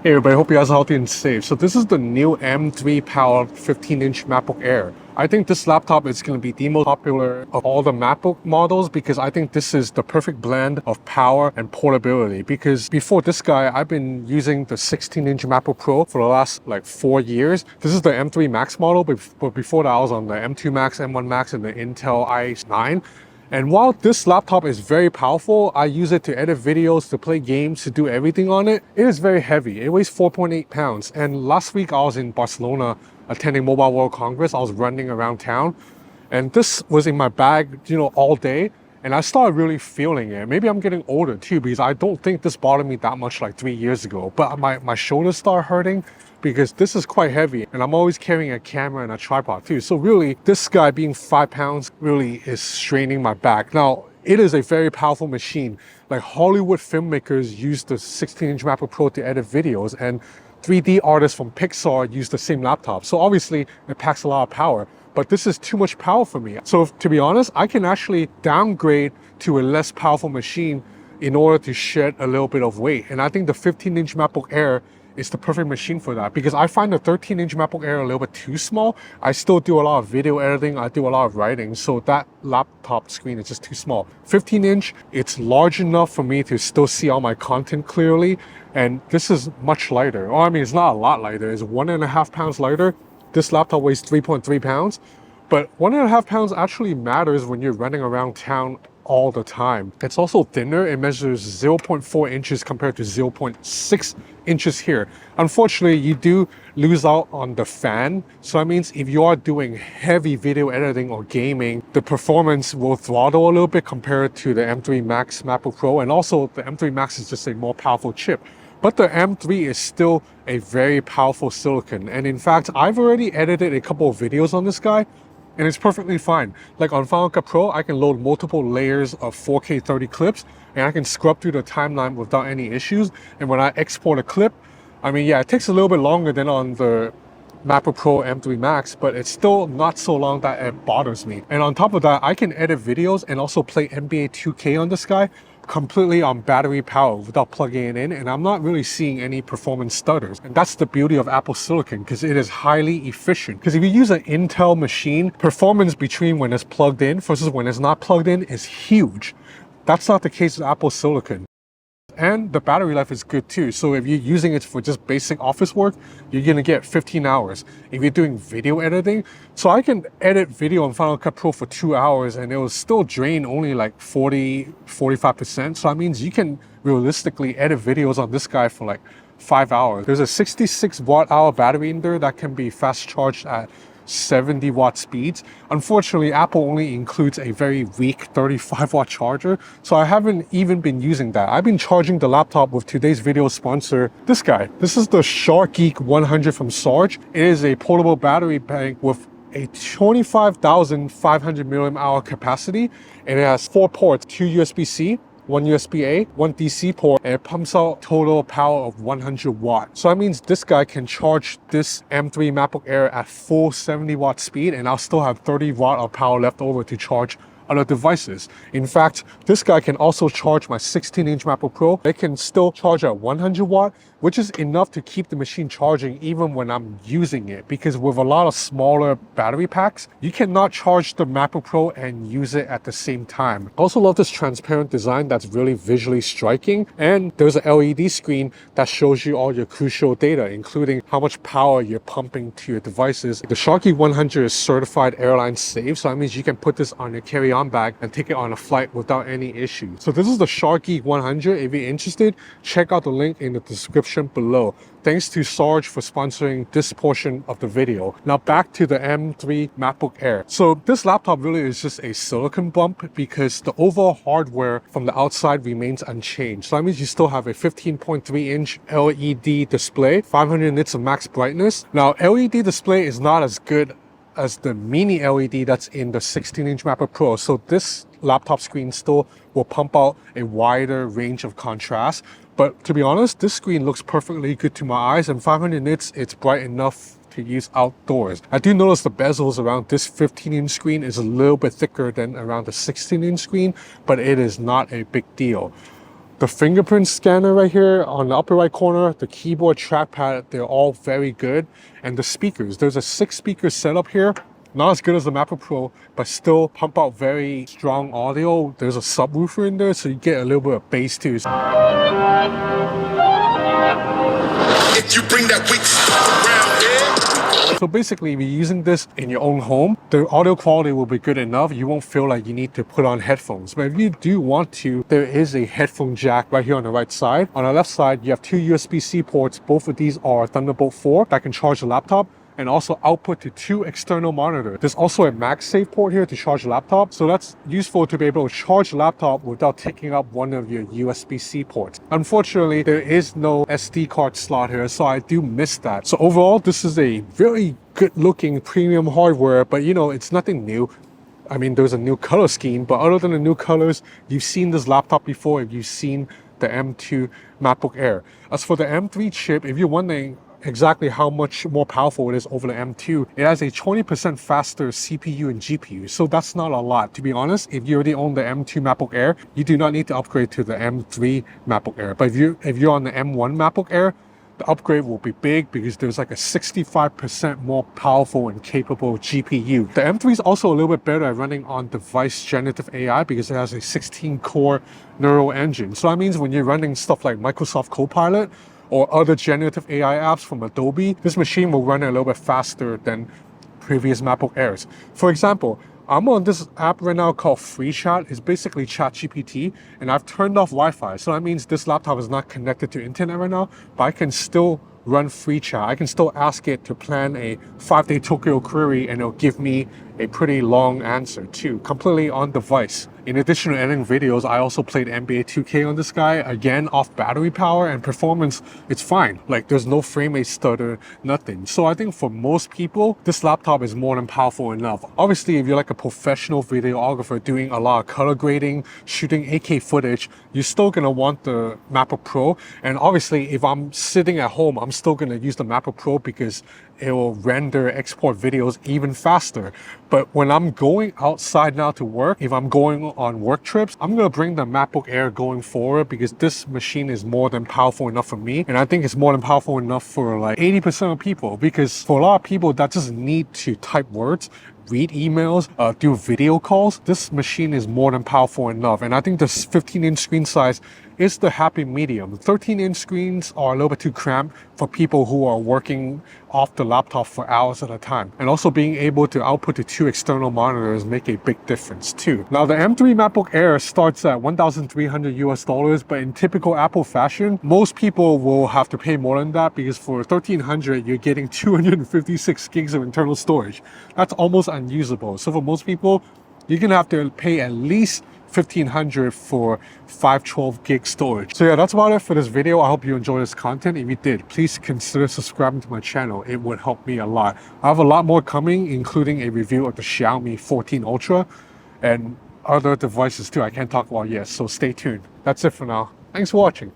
Hey everybody, hope you guys are healthy and safe. So this is the new M3 powered 15-inch MacBook Air. I think this laptop is going to be the most popular of all the MacBook models because I think this is the perfect blend of power and portability. Because before this guy, I've been using the 16-inch MacBook Pro for the last like 4 years. This is the M3 Max model, but before that I was on the M2 Max, M1 Max, and the Intel i9. And while this laptop is very powerful, I use it to edit videos, to play games, to do everything on it. It is very heavy. It weighs 4.8 pounds. And last week I was in Barcelona attending Mobile World Congress. I was running around town and this was in my bag, all day. And I started really feeling it. Maybe I'm getting older too, because I don't think this bothered me that much like 3 years ago. But my shoulders start hurting because this is quite heavy. And I'm always carrying a camera and a tripod too. So really, this guy being 5 pounds really is straining my back. Now, it is a very powerful machine. Like Hollywood filmmakers use the 16-inch MacBook Pro to edit videos, and 3D artists from Pixar use the same laptop. So obviously, it packs a lot of power. But this is too much power for me. So to be honest, I can actually downgrade to a less powerful machine in order to shed a little bit of weight. And I think the 15-inch MacBook Air is the perfect machine for that, because I find the 13-inch MacBook Air a little bit too small. I still do a lot of video editing, I do a lot of writing, so that laptop screen is just too small. 15-inch, it's large enough for me to still see all my content clearly, and this is much lighter. Well, I mean, it's not a lot lighter, it's 1.5 pounds lighter. This laptop weighs 3.3 pounds, but 1.5 pounds actually matters when you're running around town all the time. It's also thinner. It measures 0.4 inches compared to 0.6 inches here. Unfortunately, you do lose out on the fan. So that means if you are doing heavy video editing or gaming, the performance will throttle a little bit compared to the M3 Max MacBook Pro. And also the M3 Max is just a more powerful chip. But the M3 is still a very powerful silicon. And in fact, I've already edited a couple of videos on this guy, and it's perfectly fine. Like on Final Cut Pro, I can load multiple layers of 4K 30 clips, and I can scrub through the timeline without any issues. And when I export a clip, I mean, yeah, it takes a little bit longer than on the MacBook Pro M3 Max, but it's still not so long that it bothers me. And on top of that, I can edit videos and also play NBA 2K on this guy completely on battery power without plugging it in, and I'm not really seeing any performance stutters. And that's the beauty of Apple Silicon, because it is highly efficient. Because if you use an Intel machine, performance between when it's plugged in versus when it's not plugged in is huge. That's not the case with Apple Silicon. And the battery life is good too. So if you're using it for just basic office work, you're gonna get 15 hours. If you're doing video editing, so I can edit video on Final Cut Pro for 2 hours and it will still drain only like 45%. So that means you can realistically edit videos on this guy for like 5 hours. There's a 66 watt hour battery in there that can be fast charged at 70 watt speeds. Unfortunately, Apple only includes a very weak 35 watt charger, so I haven't even been using that. I've been charging the laptop with today's video sponsor, this guy. This is the SharkGeek 100 from Sarge. It is a portable battery bank with a 25,500 milliamp hour capacity, and it has 4 ports, 2 USB-C, 1 USB-A, 1 DC port, and it pumps out total power of 100 watts. So that means this guy can charge this M3 MacBook Air at full 70 watt speed, and I'll still have 30 watt of power left over to charge other devices. In fact, this guy can also charge my 16-inch MacBook Pro. It can still charge at 100 watt, which is enough to keep the machine charging even when I'm using it. Because with a lot of smaller battery packs, you cannot charge the MacBook Pro and use it at the same time. I also love this transparent design that's really visually striking. And there's an LED screen that shows you all your crucial data, including how much power you're pumping to your devices. The SharkGeek 100 is certified airline safe, so that means you can put this on your carry-on bag and take it on a flight without any issues. So this is the SharkGeek 100. If you're interested, check out the link in the description below. Thanks to Sarge for sponsoring this portion of the video. Now back to the M3 MacBook Air. So this laptop really is just a silicon bump because the overall hardware from the outside remains unchanged. So that means you still have a 15.3 inch LED display, 500 nits of max brightness. Now LED display is not as good as the mini LED that's in the 16-inch MacBook Pro. So this laptop screen still will pump out a wider range of contrast. But to be honest, this screen looks perfectly good to my eyes, and 500 nits, it's bright enough to use outdoors. I do notice the bezels around this 15-inch screen is a little bit thicker than around the 16-inch screen, but it is not a big deal. The fingerprint scanner right here on the upper right corner, the keyboard, trackpad, they're all very good. And the speakers, there's a 6-speaker setup here. Not as good as the MacBook Pro, but still pump out very strong audio. There's a subwoofer in there, so you get a little bit of bass too. If you bring that weak stuff around here. So basically, if you're using this in your own home, the audio quality will be good enough. You won't feel like you need to put on headphones. But if you do want to, there is a headphone jack right here on the right side. On the left side, you have 2 USB-C ports. Both of these are Thunderbolt 4 that can charge the laptop, and also output to 2 external monitors. There's also a MagSafe port here to charge the laptop, so that's useful to be able to charge the laptop without taking up one of your USB-C ports. Unfortunately, there is no SD card slot here, so I do miss that. So overall, this is a very good looking premium hardware, but you know, it's nothing new. I mean, there's a new color scheme, but other than the new colors, you've seen this laptop before if you've seen the M2 MacBook Air. As for the M3 chip, if you're wondering exactly how much more powerful it is over the M2, it has a 20% faster CPU and GPU, so that's not a lot. To be honest, if you already own the M2 MacBook Air, you do not need to upgrade to the M3 MacBook Air. But if you're on the M1 MacBook Air, the upgrade will be big because there's like a 65% more powerful and capable GPU. The M3 is also a little bit better at running on device generative AI because it has a 16-core neural engine. So that means when you're running stuff like Microsoft Copilot or other generative AI apps from Adobe, this machine will run a little bit faster than previous MacBook Airs. For example, I'm on this app right now called Free Chat. It's basically ChatGPT, and I've turned off Wi-Fi. So that means this laptop is not connected to internet right now, but I can still run Free Chat. I can still ask it to plan a 5-day Tokyo query, and it'll give me a pretty long answer too, completely on device. In addition to editing videos, I also played NBA 2K on this guy, again off battery power, and performance, it's fine. Like, there's no frame rate stutter, nothing. So I think for most people, this laptop is more than powerful enough. Obviously, if you're like a professional videographer doing a lot of color grading, shooting 8K footage, you're still gonna want the MacBook Pro. And obviously, if I'm sitting at home, I'm still gonna use the MacBook Pro because it will render, export videos even faster. But when I'm going outside now to work, if I'm going on work trips, I'm gonna bring the MacBook Air going forward because this machine is more than powerful enough for me. And I think it's more than powerful enough for like 80% of people, because for a lot of people that just need to type words, read emails, do video calls, this machine is more than powerful enough. And I think this 15-inch screen size is the happy medium. 13-inch screens are a little bit too cramped for people who are working off the laptop for hours at a time. And also being able to output to 2 external monitors make a big difference too. Now the M3 MacBook Air starts at $1,300 US, but in typical Apple fashion, most people will have to pay more than that because for $1,300, you're getting 256 gigs of internal storage. That's almost unusable. So for most people, you're gonna have to pay at least $1,500 for 512 gig storage. So yeah, that's about it for this video. I hope you enjoyed this content. If you did, please consider subscribing to my channel. It would help me a lot. I have a lot more coming, including a review of the Xiaomi 14 Ultra and other devices too I can't talk about yet, so stay tuned. That's it for now. Thanks for watching.